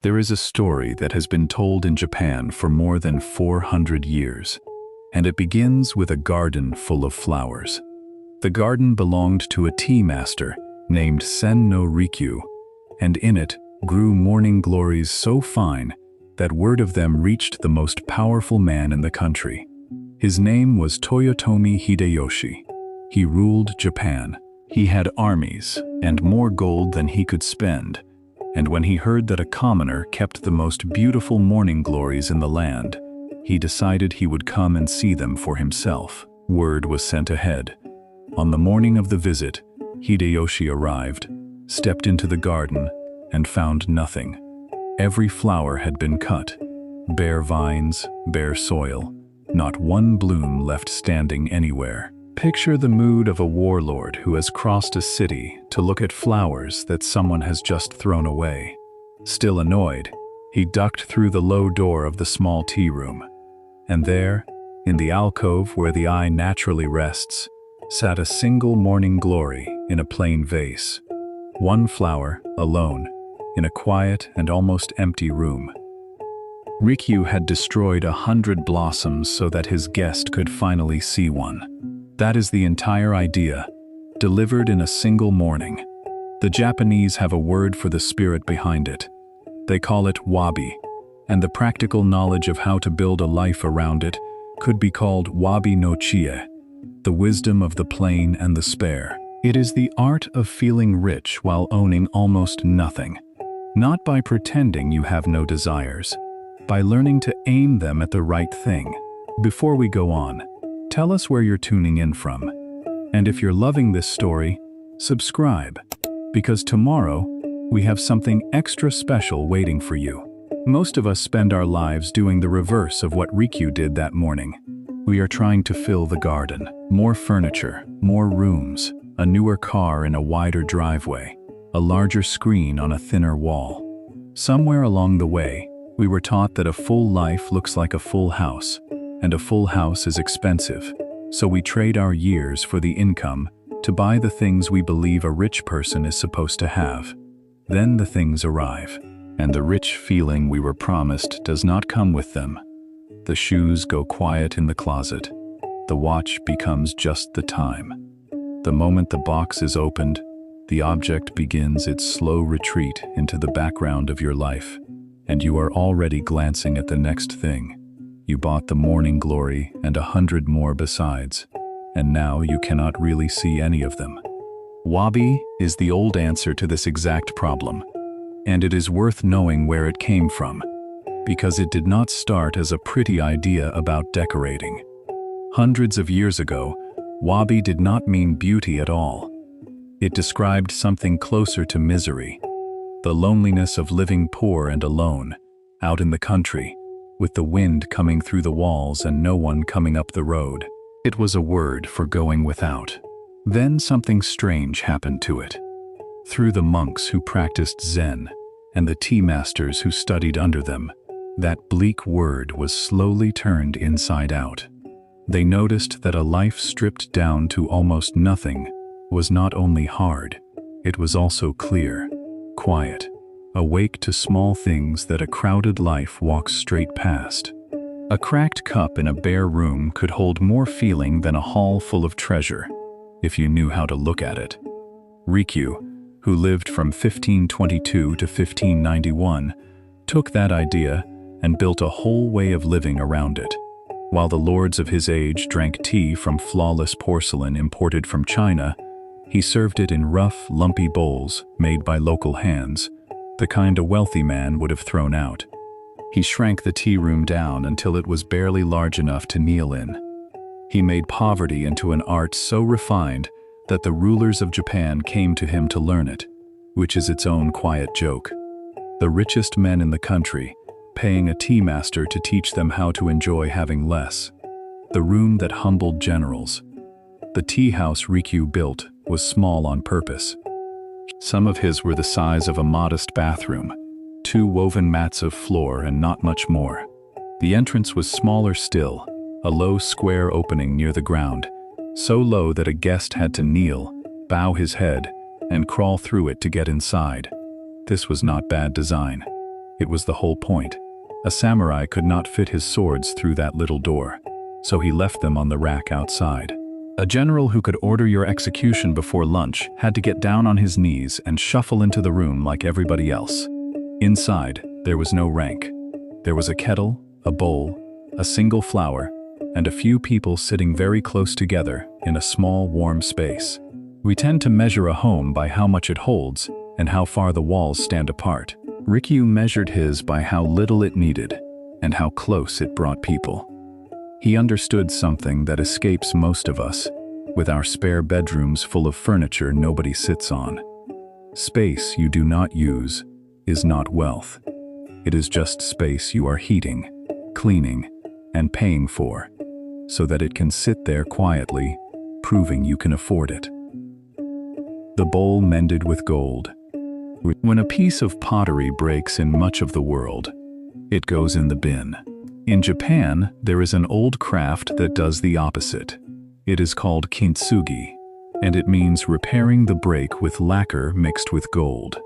There is a story that has been told in Japan for more than 400 years, and it begins with a garden full of flowers. The garden belonged to a tea master named Sen no Rikyu, and in it grew morning glories so fine that word of them reached the most powerful man in the country. His name was Toyotomi Hideyoshi. He ruled Japan. He had armies and more gold than he could spend. And when he heard that a commoner kept the most beautiful morning glories in the land, he decided he would come and see them for himself. Word was sent ahead. On the morning of the visit, Hideyoshi arrived, stepped into the garden, and found nothing. Every flower had been cut. Bare vines, bare soil, not one bloom left standing anywhere. Picture the mood of a warlord who has crossed a city to look at flowers that someone has just thrown away. Still annoyed, he ducked through the low door of the small tea room. And there, in the alcove where the eye naturally rests, sat a single morning glory in a plain vase. One flower, alone, in a quiet and almost empty room. Rikyu had destroyed 100 blossoms so that his guest could finally see one. That is the entire idea, delivered in a single morning. The Japanese have a word for the spirit behind it. They call it wabi, and the practical knowledge of how to build a life around it could be called Wabi No Chie, the wisdom of the plain and the spare. It is the art of feeling rich while owning almost nothing. Not by pretending you have no desires, by learning to aim them at the right thing. Before we go on, tell us where you're tuning in from. And if you're loving this story, subscribe, because tomorrow we have something extra special waiting for you. Most of us spend our lives doing the reverse of what Rikyu did that morning. We are trying to fill the garden. More furniture, more rooms, a newer car in a wider driveway, a larger screen on a thinner wall. Somewhere along the way, we were taught that a full life looks like a full house, and a full house is expensive, so we trade our years for the income to buy the things we believe a rich person is supposed to have. Then the things arrive, and the rich feeling we were promised does not come with them. The shoes go quiet in the closet. The watch becomes just the time. The moment the box is opened, the object begins its slow retreat into the background of your life, and you are already glancing at the next thing. You bought the morning glory and 100 more besides, and now you cannot really see any of them. Wabi is the old answer to this exact problem, and it is worth knowing where it came from, because it did not start as a pretty idea about decorating. Hundreds of years ago, Wabi did not mean beauty at all. It described something closer to misery, the loneliness of living poor and alone, out in the country, with the wind coming through the walls and no one coming up the road. It was a word for going without. Then something strange happened to it. Through the monks who practiced Zen and the tea masters who studied under them, that bleak word was slowly turned inside out. They noticed that a life stripped down to almost nothing was not only hard, it was also clear, quiet, awake to small things that a crowded life walks straight past. A cracked cup in a bare room could hold more feeling than a hall full of treasure, if you knew how to look at it. Rikyu, who lived from 1522 to 1591, took that idea and built a whole way of living around it. While the lords of his age drank tea from flawless porcelain imported from China, he served it in rough, lumpy bowls made by local hands, the kind a wealthy man would have thrown out. He shrank the tea room down until it was barely large enough to kneel in. He made poverty into an art so refined that the rulers of Japan came to him to learn it, which is its own quiet joke. The richest men in the country, paying a tea master to teach them how to enjoy having less. The room that humbled generals. The tea house Rikyu built was small on purpose. Some of his were the size of a modest bathroom, 2 woven mats of floor and not much more. The entrance was smaller still, a low square opening near the ground, so low that a guest had to kneel, bow his head, and crawl through it to get inside. This was not bad design. It was the whole point. A samurai could not fit his swords through that little door, so he left them on the rack outside. A general who could order your execution before lunch had to get down on his knees and shuffle into the room like everybody else. Inside, there was no rank. There was a kettle, a bowl, a single flower, and a few people sitting very close together in a small, warm space. We tend to measure a home by how much it holds and how far the walls stand apart. Rikyu measured his by how little it needed and how close it brought people. He understood something that escapes most of us, with our spare bedrooms full of furniture nobody sits on. Space you do not use is not wealth. It is just space you are heating, cleaning, and paying for, so that it can sit there quietly, proving you can afford it. The bowl mended with gold. When a piece of pottery breaks in much of the world, it goes in the bin. In Japan, there is an old craft that does the opposite. It is called kintsugi, and it means repairing the break with lacquer mixed with gold.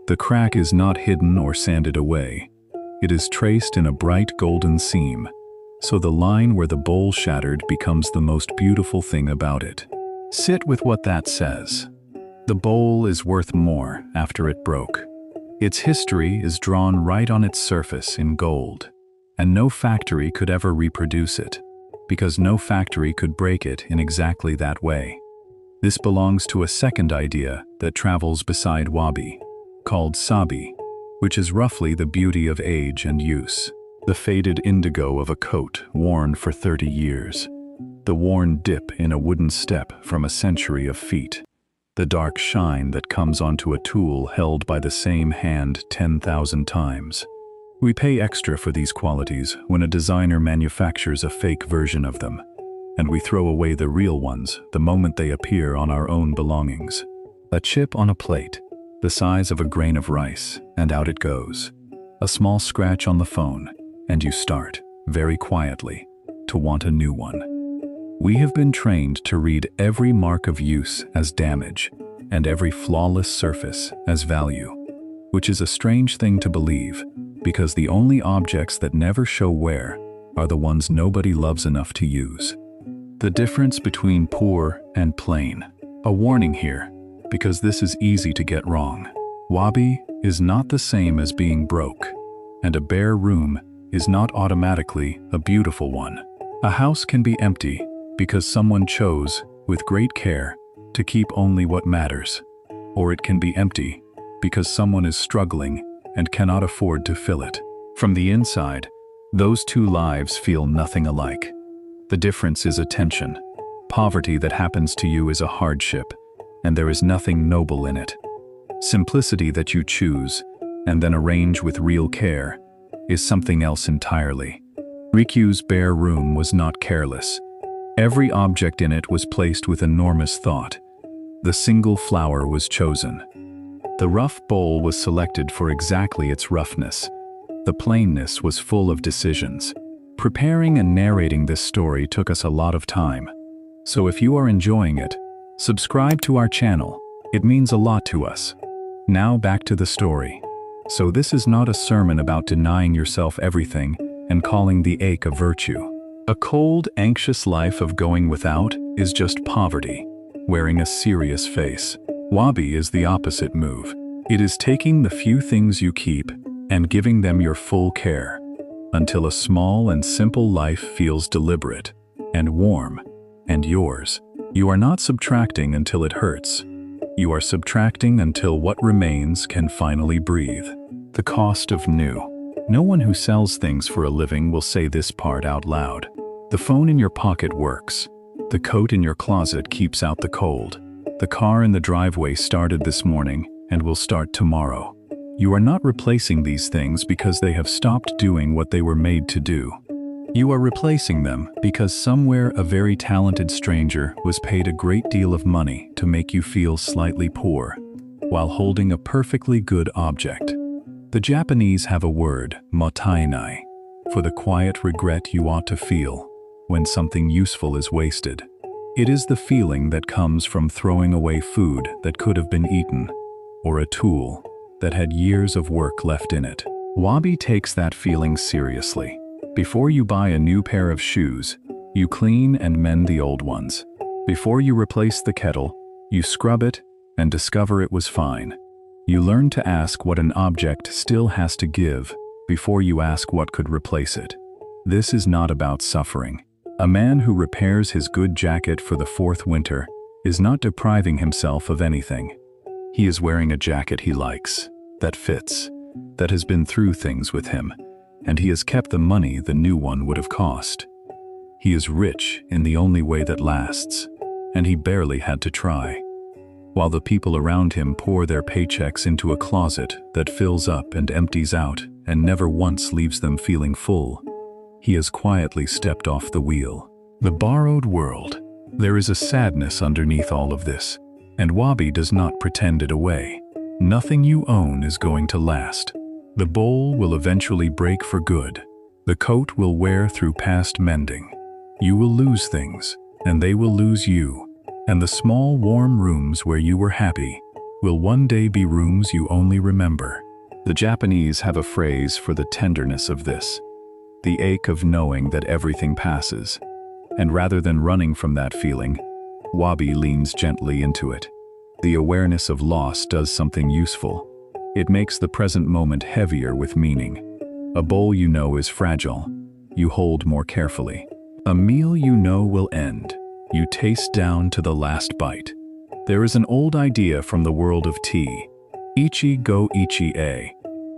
The crack is not hidden or sanded away. It is traced in a bright golden seam, so the line where the bowl shattered becomes the most beautiful thing about it. Sit with what that says. The bowl is worth more after it broke. Its history is drawn right on its surface in gold, and no factory could ever reproduce it, because no factory could break it in exactly that way. This belongs to a second idea that travels beside wabi, called sabi, which is roughly the beauty of age and use. The faded indigo of a coat worn for 30 years. The worn dip in a wooden step from a century of feet. The dark shine that comes onto a tool held by the same hand 10,000 times. We pay extra for these qualities when a designer manufactures a fake version of them, and we throw away the real ones the moment they appear on our own belongings. A chip on a plate, the size of a grain of rice, and out it goes. A small scratch on the phone, and you start, very quietly, to want a new one. We have been trained to read every mark of use as damage, and every flawless surface as value, which is a strange thing to believe, because the only objects that never show wear are the ones nobody loves enough to use. The difference between poor and plain. A warning here, because this is easy to get wrong. Wabi is not the same as being broke, and a bare room is not automatically a beautiful one. A house can be empty because someone chose, with great care, to keep only what matters. Or it can be empty because someone is struggling and cannot afford to fill it. From the inside, those two lives feel nothing alike. The difference is attention. Poverty that happens to you is a hardship, and there is nothing noble in it. Simplicity that you choose, and then arrange with real care, is something else entirely. Rikyu's bare room was not careless. Every object in it was placed with enormous thought. The single flower was chosen. The rough bowl was selected for exactly its roughness. The plainness was full of decisions. Preparing and narrating this story took us a lot of time. So if you are enjoying it, subscribe to our channel. It means a lot to us. Now back to the story. So this is not a sermon about denying yourself everything and calling the ache a virtue. A cold, anxious life of going without is just poverty, wearing a serious face. Wabi is the opposite move. It is taking the few things you keep and giving them your full care, until a small and simple life feels deliberate and warm and yours. You are not subtracting until it hurts. You are subtracting until what remains can finally breathe. The cost of new. No one who sells things for a living will say this part out loud. The phone in your pocket works. The coat in your closet keeps out the cold. The car in the driveway started this morning and will start tomorrow. You are not replacing these things because they have stopped doing what they were made to do. You are replacing them because somewhere a very talented stranger was paid a great deal of money to make you feel slightly poor, while holding a perfectly good object. The Japanese have a word, mottainai, for the quiet regret you ought to feel when something useful is wasted. It is the feeling that comes from throwing away food that could have been eaten, or a tool that had years of work left in it. Wabi takes that feeling seriously. Before you buy a new pair of shoes, you clean and mend the old ones. Before you replace the kettle, you scrub it and discover it was fine. You learn to ask what an object still has to give before you ask what could replace it. This is not about suffering. A man who repairs his good jacket for the fourth winter is not depriving himself of anything. He is wearing a jacket he likes, that fits, that has been through things with him, and he has kept the money the new one would have cost. He is rich in the only way that lasts, and he barely had to try. While the people around him pour their paychecks into a closet that fills up and empties out and never once leaves them feeling full, he has quietly stepped off the wheel. The borrowed world. There is a sadness underneath all of this, and Wabi does not pretend it away. Nothing you own is going to last. The bowl will eventually break for good. The coat will wear through past mending. You will lose things, and they will lose you. And the small, warm rooms where you were happy will one day be rooms you only remember. The Japanese have a phrase for the tenderness of this, the ache of knowing that everything passes. And rather than running from that feeling, Wabi leans gently into it. The awareness of loss does something useful. It makes the present moment heavier with meaning. A bowl you know is fragile. You hold more carefully. A meal you know will end. You taste down to the last bite. There is an old idea from the world of tea, ichi go ichi e,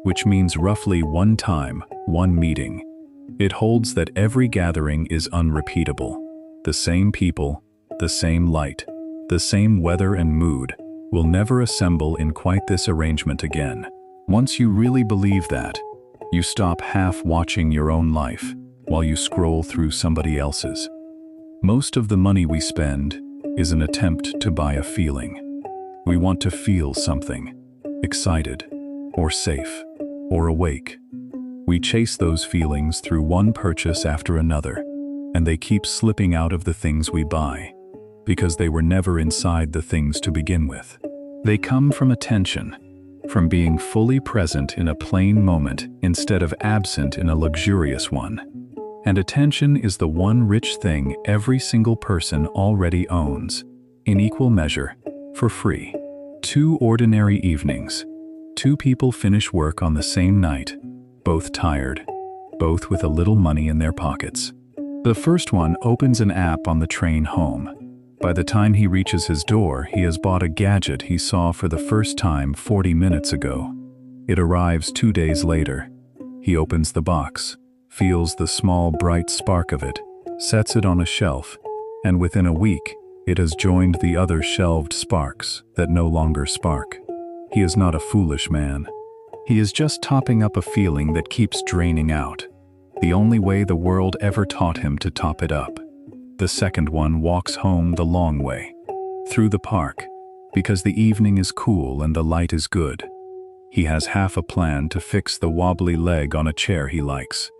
which means roughly one time, one meeting. It holds that every gathering is unrepeatable. The same people, the same light, the same weather and mood will never assemble in quite this arrangement again. Once you really believe that, you stop half watching your own life while you scroll through somebody else's. Most of the money we spend is an attempt to buy a feeling. We want to feel something, excited, or safe, or awake. We chase those feelings through one purchase after another, and they keep slipping out of the things we buy, because they were never inside the things to begin with. They come from attention, from being fully present in a plain moment instead of absent in a luxurious one. And attention is the one rich thing every single person already owns, in equal measure, for free. 2 ordinary evenings. 2 people finish work on the same night, both tired, both with a little money in their pockets. The first one opens an app on the train home. By the time he reaches his door, he has bought a gadget he saw for the first time 40 minutes ago. It arrives 2 days later. He opens the box, feels the small bright spark of it, sets it on a shelf, and within a week, it has joined the other shelved sparks that no longer spark. He is not a foolish man. He is just topping up a feeling that keeps draining out, the only way the world ever taught him to top it up. The second one walks home the long way, through the park, because the evening is cool and the light is good. He has half a plan to fix the wobbly leg on a chair he likes.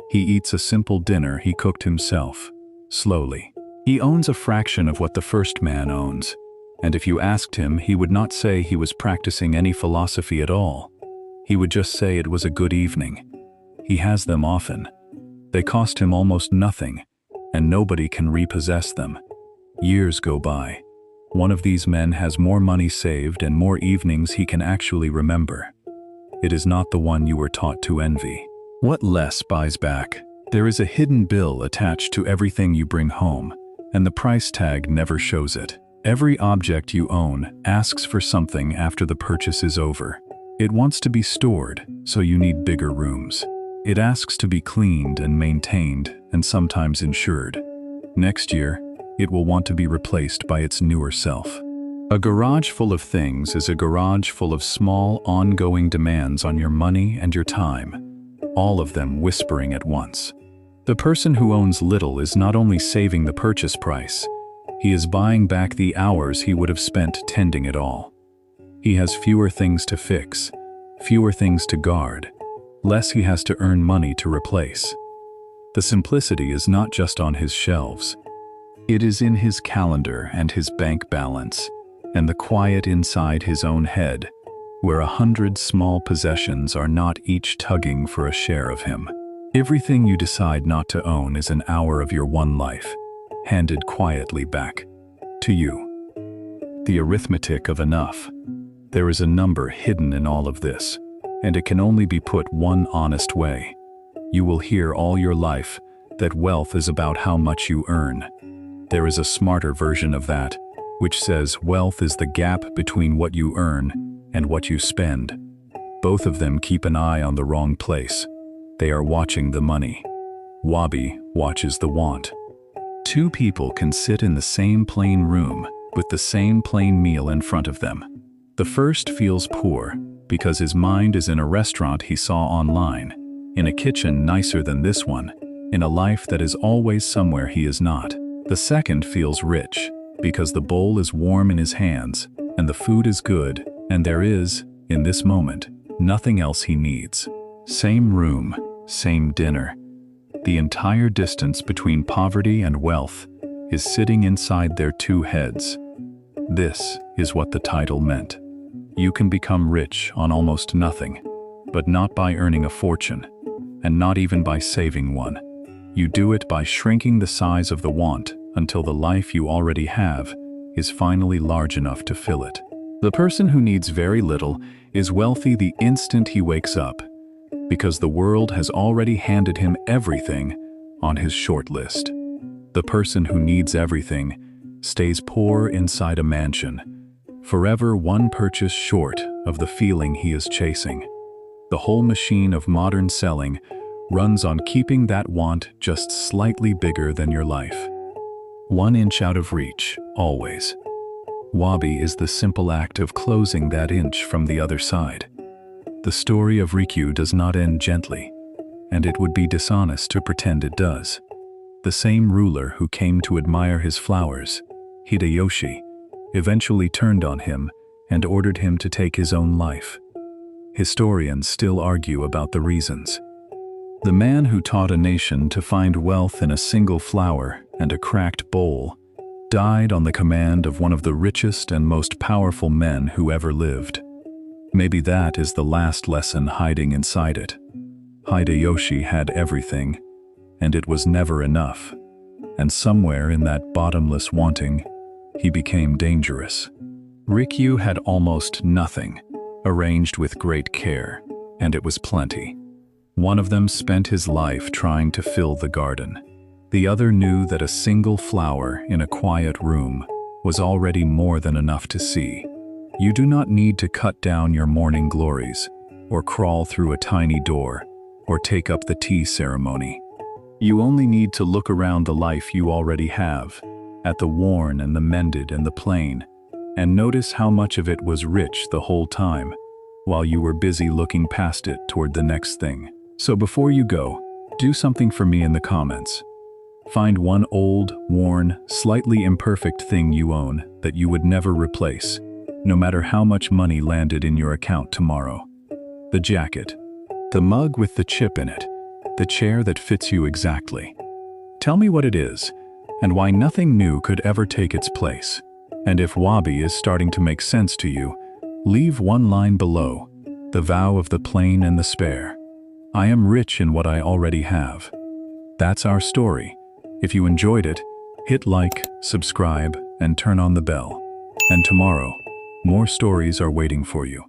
He eats a simple dinner he cooked himself, slowly. He owns a fraction of what the first man owns, and if you asked him, he would not say he was practicing any philosophy at all. He would just say it was a good evening. He has them often. They cost him almost nothing, and nobody can repossess them. Years go by. One of these men has more money saved and more evenings he can actually remember. It is not the one you were taught to envy. What less buys back? There is a hidden bill attached to everything you bring home, and the price tag never shows it. Every object you own asks for something after the purchase is over. It wants to be stored, so you need bigger rooms. It asks to be cleaned and maintained, and sometimes insured. Next year, it will want to be replaced by its newer self. A garage full of things is a garage full of small, ongoing demands on your money and your time, all of them whispering at once. The person who owns little is not only saving the purchase price, he is buying back the hours he would have spent tending it all. He has fewer things to fix, fewer things to guard, less he has to earn money to replace. The simplicity is not just on his shelves. It is in his calendar and his bank balance, and the quiet inside his own head. where 100 small possessions are not each tugging for a share of him. Everything you decide not to own is an hour of your one life, handed quietly back to you. The arithmetic of enough. There is a number hidden in all of this, and it can only be put one honest way. You will hear all your life that wealth is about how much you earn. There is a smarter version of that, which says wealth is the gap between what you earn and what you spend. Both of them keep an eye on the wrong place. They are watching the money. Wabi watches the want. Two people can sit in the same plain room with the same plain meal in front of them. The first feels poor because his mind is in a restaurant he saw online, in a kitchen nicer than this one, in a life that is always somewhere he is not. The second feels rich because the bowl is warm in his hands and the food is good, and there is, in this moment, nothing else he needs. Same room, same dinner. The entire distance between poverty and wealth is sitting inside their two heads. This is what the title meant. You can become rich on almost nothing, but not by earning a fortune, and not even by saving one. You do it by shrinking the size of the want until the life you already have is finally large enough to fill it. The person who needs very little is wealthy the instant he wakes up, because the world has already handed him everything on his short list. The person who needs everything stays poor inside a mansion, forever one purchase short of the feeling he is chasing. The whole machine of modern selling runs on keeping that want just slightly bigger than your life. 1 inch out of reach, always. Wabi is the simple act of closing that inch from the other side. The story of Rikyu does not end gently, and it would be dishonest to pretend it does. The same ruler who came to admire his flowers, Hideyoshi, eventually turned on him and ordered him to take his own life. Historians still argue about the reasons. The man who taught a nation to find wealth in a single flower and a cracked bowl died on the command of one of the richest and most powerful men who ever lived. Maybe that is the last lesson hiding inside it. Hideyoshi had everything, and it was never enough. And somewhere in that bottomless wanting, he became dangerous. Rikyu had almost nothing, arranged with great care, and it was plenty. One of them spent his life trying to fill the garden. The other knew that a single flower in a quiet room was already more than enough to see. You do not need to cut down your morning glories, or crawl through a tiny door, or take up the tea ceremony. You only need to look around the life you already have, at the worn and the mended and the plain, and notice how much of it was rich the whole time, while you were busy looking past it toward the next thing. So before you go, do something for me in the comments. Find one old, worn, slightly imperfect thing you own that you would never replace, no matter how much money landed in your account tomorrow. The jacket, the mug with the chip in it, the chair that fits you exactly. Tell me what it is, and why nothing new could ever take its place. And if Wabi is starting to make sense to you, leave one line below, the vow of the plain and the spare. I am rich in what I already have. That's our story. If you enjoyed it, hit like, subscribe, and turn on the bell. And tomorrow, more stories are waiting for you.